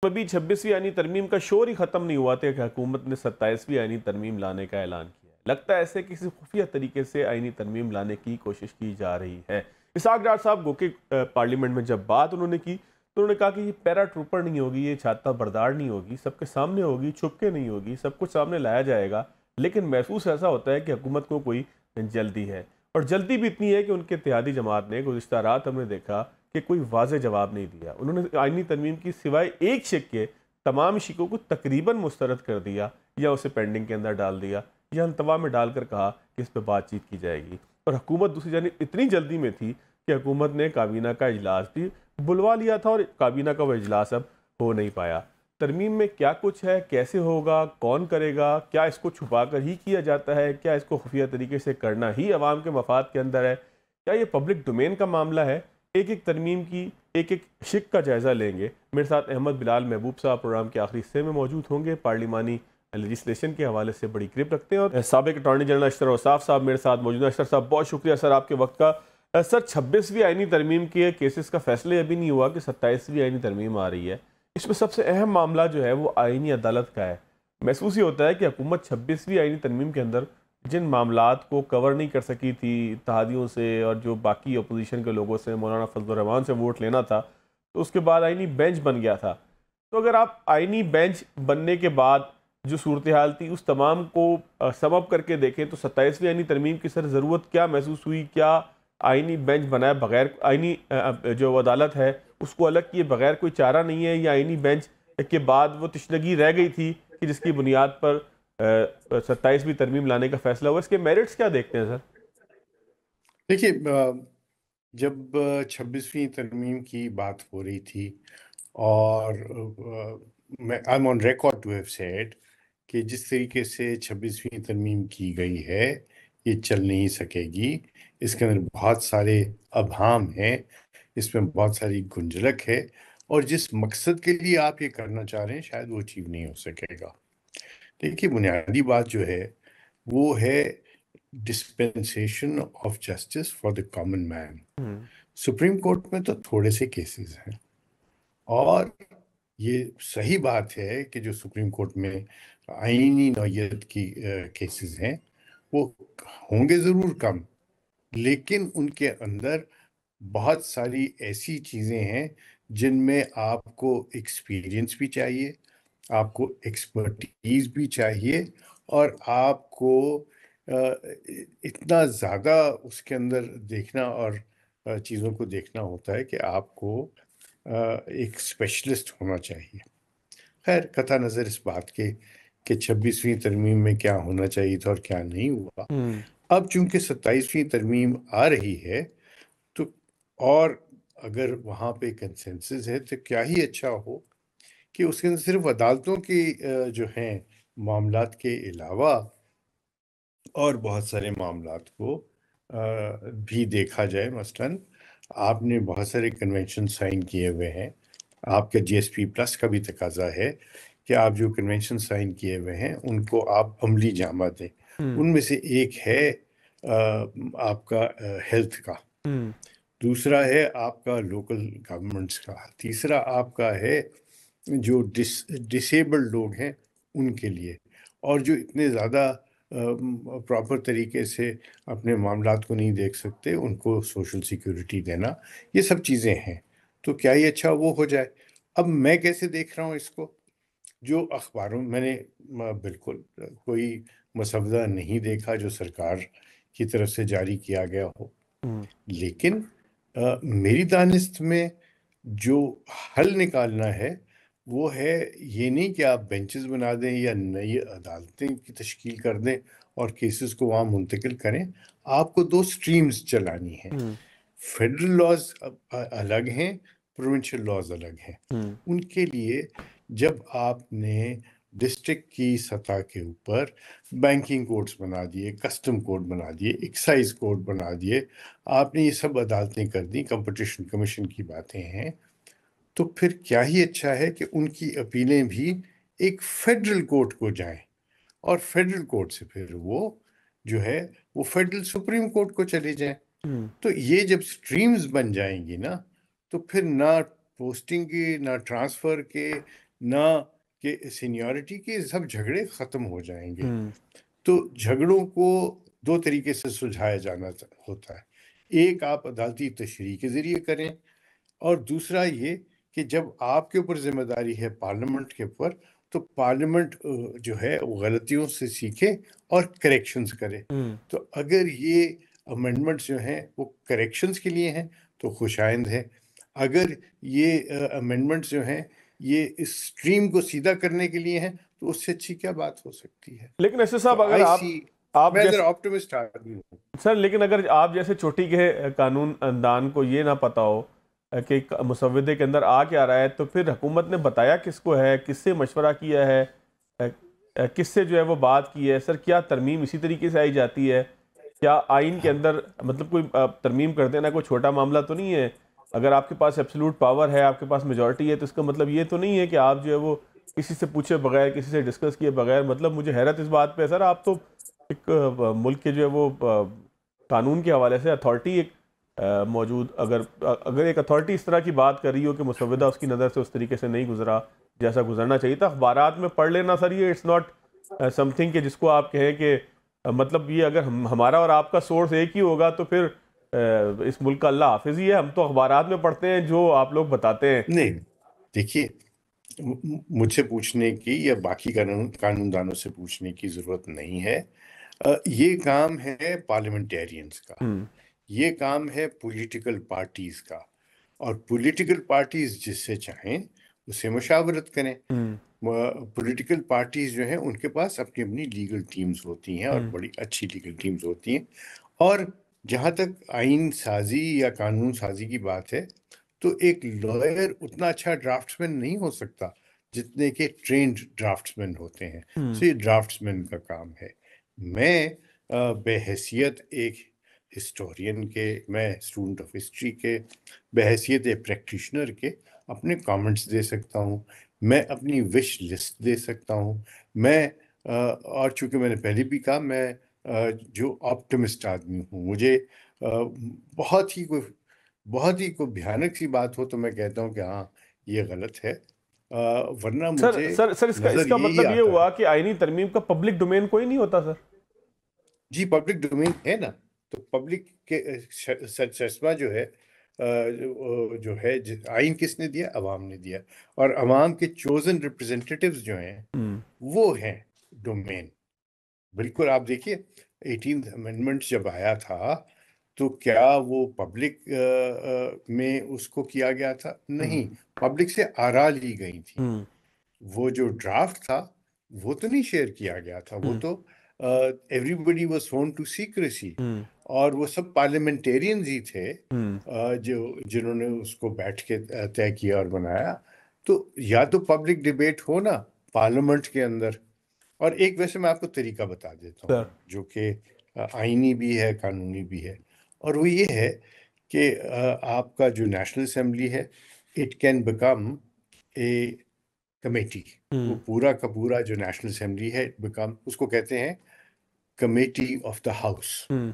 अभी 26वीं आईनी तरमीम का शोर ही खत्म नहीं हुआ था कि हुकूमत ने 27वीं आईनी तरमीम लाने का ऐलान किया है। लगता है ऐसे किसी खुफिया तरीके से आईनी तरमीम लाने की कोशिश की जा रही है। इसहाक डार साहब गो के पार्लियामेंट में जब बात उन्होंने की तो उन्होंने कहा कि ये पैरा ट्रूपर नहीं होगी, ये छाता बरदार नहीं होगी, सबके सामने होगी, छुप के नहीं होगी, सब कुछ सामने लाया जाएगा। लेकिन महसूस ऐसा होता है कि हुकूमत को कोई जल्दी है, और जल्दी भी इतनी है कि उनके इत्तेहादी जमात ने गुज़िश्ता रात हमने देखा कि कोई वाज़ेह जवाब नहीं दिया। उन्होंने आइनी तरमीम की सिवाय एक शिक के तमाम शिकों को तकरीबन मुस्तरद कर दिया, या उसे पेंडिंग के अंदर डाल दिया, या अंतवा में डालकर कहा कि इस पर बातचीत की जाएगी। और हुकूमत दूसरी जानिब इतनी जल्दी में थी कि हुकूमत ने काबीना का इजलास भी बुलवा लिया था, और काबीना का वह इजलास अब हो नहीं पाया। तरमीम में क्या कुछ है, कैसे होगा, कौन करेगा, क्या इसको छुपा कर ही किया जाता है, क्या इसको खुफिया तरीके से करना ही अवाम के मफाद के अंदर है, क्या ये पब्लिक डोमेन का मामला है। एक एक तरमीम की एक एक शिक का जायज़ा लेंगे। मेरे साथ अहमद बिलाल महबूब साहब प्रोग्राम के आखिरी हिस्से में मौजूद होंगे, पार्लिमानी लेजिस्लेशन के हवाले से बड़ी ग्रिप रखते हैं। और साबिक अटॉर्नी जनरल अशर औसाफ साहब मेरे साथ मौजूद हैं। अशर साहब, बहुत शुक्रिया सर आपके वक्त का। सर, 26वीं आईनी तरमीम के केसेस का फैसले अभी नहीं हुआ कि 27वीं आईनी तरमीम आ रही है। इसमें सबसे अहम मामला जो है वो आईनी अदालत का है। महसूस ही होता है कि हुकूमत 26वीं आईनी तरमीम के अंदर जिन मामलात को कवर नहीं कर सकी थी इत्तेहादियों से और जो बाकी अपोजिशन के लोगों से, मौलाना फजलुर रहमान से वोट लेना था, तो उसके बाद आईनी बेंच बन गया था। तो अगर आप आईनी बेंच बनने के बाद जो सूरत हाल थी उस तमाम को सम अप करके देखें तो 27वीं आईनी तरमीम की सर ज़रूरत क्या महसूस हुई? क्या आईनी बेंच बनाए बगैर आईनी जो अदालत है उसको अलग किए बगैर कोई चारा नहीं है, या आईनी बेंच के बाद वो तशनगी रह गई थी कि जिसकी बुनियाद पर 27वीं तरमीम लाने का फैसला हुआ? इसके मेरिट्स क्या देखते हैं सर? देखिए, जब 26वीं तरमीम की बात हो रही थी और मैं I am on record to have said कि जिस तरीके से 26वीं तरमीम की गई है ये चल नहीं सकेगी। इसके अंदर बहुत सारे अभाम हैं, इसमें बहुत सारी गुंजलक है, और जिस मकसद के लिए आप ये करना चाह रहे हैं शायद वो अचीव नहीं हो सकेगा। देखिए, बुनियादी बात जो है वो है dispensation of justice for the common man. Hmm. Supreme court में तो थोड़े से केसेस हैं, और ये सही बात है कि जो सुप्रीम कोर्ट में आईनी नौयत की केसेस हैं वो होंगे ज़रूर कम, लेकिन उनके अंदर बहुत सारी ऐसी चीज़ें हैं जिनमें आपको एक्सपीरियंस भी चाहिए, आपको एक्सपर्टीज भी चाहिए, और आपको इतना ज़्यादा उसके अंदर देखना और चीज़ों को देखना होता है कि आपको एक स्पेशलिस्ट होना चाहिए। खैर, कथा नज़र इस बात के कि 26वीं तरमीम में क्या होना चाहिए था और क्या नहीं हुआ। हम्म। अब चूंकि 27वीं तरमीम आ रही है, तो और अगर वहाँ पे कंसेंसस है तो क्या ही अच्छा हो कि उसके अंदर सिर्फ अदालतों की जो हैं मामलात के अलावा और बहुत सारे मामलात को भी देखा जाए। मसलन आपने बहुत सारे कन्वेंशन साइन किए हुए हैं, आपका जीएसपी प्लस का भी तकाजा है कि आप जो कन्वेंशन साइन किए हुए हैं उनको आप अमली जामा दें। हम्म। उनमें से एक है आपका हेल्थ का, हम्म। दूसरा है आपका लोकल गवर्नमेंट्स का, तीसरा आपका है जो डिसेबल्ड लोग हैं उनके लिए, और जो इतने ज़्यादा प्रॉपर तरीके से अपने मामलात को नहीं देख सकते उनको सोशल सिक्योरिटी देना। ये सब चीज़ें हैं, तो क्या ही अच्छा वो हो जाए। अब मैं कैसे देख रहा हूँ इसको, जो अखबारों में मैंने बिल्कुल कोई मसवदा नहीं देखा जो सरकार की तरफ से जारी किया गया हो, हम्म। लेकिन मेरी दानिस्त में जो हल निकालना है वो है ये नहीं कि आप बेंचेस बना दें या नई अदालतें की तश्कील कर दें और केसेस को वहाँ मुंतकिल करें। आपको दो स्ट्रीम्स चलानी है। हम्म। फेडरल लॉज अलग हैं, प्रोविंशियल लॉज अलग हैं। हम्म। उनके लिए जब आपने डिस्ट्रिक्ट की सतह के ऊपर बैंकिंग कोड्स बना दिए, कस्टम कोड बना दिए, एक्साइज कोड बना दिए, आपने ये सब अदालतें कर दी, कंपटीशन कमीशन की बातें हैं, तो फिर क्या ही अच्छा है कि उनकी अपीलें भी एक फेडरल कोर्ट को जाएं, और फेडरल कोर्ट से फिर वो जो है वो फेडरल सुप्रीम कोर्ट को चले जाएं। हम्म। तो ये जब स्ट्रीम्स बन जाएंगी ना, तो फिर ना पोस्टिंग के, ना ट्रांसफर के, ना कि सीनियरिटी के, सब झगड़े खत्म हो जाएंगे। हम्म। तो झगड़ों को दो तरीके से सुलझाया जाना होता है। एक, आप अदालती तशरीह के जरिए करें, और दूसरा ये कि जब आपके ऊपर जिम्मेदारी है पार्लियामेंट के ऊपर, तो पार्लियामेंट जो है वो गलतियों से सीखे और करेक्शंस करे। तो अगर ये अमेंडमेंट्स जो हैं वो करेक्शंस के लिए हैं तो खुशाइंद है। अगर ये अमेंडमेंट्स जो हैं ये इस स्ट्रीम को सीधा करने के लिए हैं तो उससे अच्छी क्या बात हो सकती है। लेकिन ऐसे तो साहब, अगर आई सी, आप मैं जरा जैसे ऑप्टिमिस्ट आदमी हूँ। सर, लेकिन अगर आप जैसे चोटी के कानून दान को ये ना पता हो कि मुसव्वदे के अंदर आ क्या रहा है, तो फिर हुकूमत ने बताया किसको है, किससे मशवरा किया है, किससे जो है वो बात की है? सर, क्या तरमीम इसी तरीके से आई जाती है? क्या आइन के अंदर मतलब कोई तरमीम कर देना कोई छोटा मामला तो नहीं है? अगर आपके पास एब्सोल्यूट पावर है, आपके पास मेजॉरिटी है, तो इसका मतलब ये तो नहीं है कि आप जो है वो किसी से पूछे बगैर, किसी से डिस्कस किए बगैर, मतलब मुझे हैरत इस बात पे है सर, आप तो एक मुल्क के जो है वो कानून के हवाले से अथॉरिटी एक मौजूद, अगर अगर एक अथॉरिटी इस तरह की बात कर रही हो कि मुसव्वदा उसकी नज़र से उस तरीके से नहीं गुजरा जैसा गुजरना चाहिए था, अखबारात में पढ़ लेना सर, ये इट्स नॉट समथिंग कि जिसको आप कहें कि मतलब ये अगर हमारा और आपका सोर्स एक ही होगा तो फिर इस मुल्क का अल्लाह हाफिज ही है। हम तो अखबारात में पढ़ते हैं जो आप लोग बताते हैं। नहीं, देखिए, मुझसे पूछने की या बाकी कानूनदानों से पूछने की जरूरत नहीं है। ये काम है पार्लियामेंटेरियंस का, हम्म। ये काम है पॉलिटिकल पार्टीज का। और पॉलिटिकल पार्टीज जिससे चाहें उससे मुशावरत करें। हम्म। पॉलिटिकल पार्टीज जो हैं उनके पास अपनी अपनी लीगल टीम्स होती हैं, और हम्म। बड़ी अच्छी लीगल टीम्स होती हैं। और जहाँ तक आइन साजी या कानून साजी की बात है, तो एक लॉयर उतना अच्छा ड्राफ्ट्समैन नहीं हो सकता जितने के ट्रेंड ड्राफ्ट्समैन होते हैं। हम्म। सो ये ड्राफ्ट्समैन का काम है। मैं बेहैसियत एक हिस्टोरियन के, मैं स्टूडेंट ऑफ हिस्ट्री के, बेहैसियत एक प्रैक्टिशनर के अपने कमेंट्स दे सकता हूँ। मैं अपनी विश लिस्ट दे सकता हूँ। मैं और चूंकि मैंने पहले भी कहा, मैं जो ऑप्टिमिस्ट आदमी हूँ, मुझे बहुत ही कोई भयानक सी बात हो तो मैं कहता हूँ कि हाँ, ये गलत है। वरना सर मुझे सर सर इसका नजर इसका यही मतलब ये आता हुआ है। कि आईनी तरमीम का पब्लिक डोमेन कोई नहीं होता सर? जी, पब्लिक डोमेन है ना। तो पब्लिक के चश्मा जो है, जो है, आइन किसने दिया? अवाम ने दिया। और अवाम के चोजन रिप्रेजेंटेटिव्स जो हैं हम्म। वो हैं डोमेन। बिल्कुल, आप देखिए, 18th अमेंडमेंट जब आया था तो क्या वो पब्लिक में उसको किया गया था? हम्म। नहीं, पब्लिक से आरा ली गई थी। हम्म। वो जो ड्राफ्ट था वो तो नहीं शेयर किया गया था, वो हम्म। तो एवरीबडी वाज स्worn टू सीक्रेसी। हम्म। और वो सब पार्लियामेंटेरियंस ही थे हम्म। जो जिन्होंने उसको बैठ के तय किया और बनाया। तो या तो पब्लिक डिबेट हो ना पार्लियामेंट के अंदर। और एक, वैसे मैं आपको तरीका बता देता सर। हूँ जो कि आईनी भी है, कानूनी भी है। और वो ये है कि आपका जो नेशनल असेंबली है, it can become a committee. वो हम्म। पूरा का पूरा जो नेशनल असेंबली है, बिकम, उसको कहते हैं committee of the house. Hmm.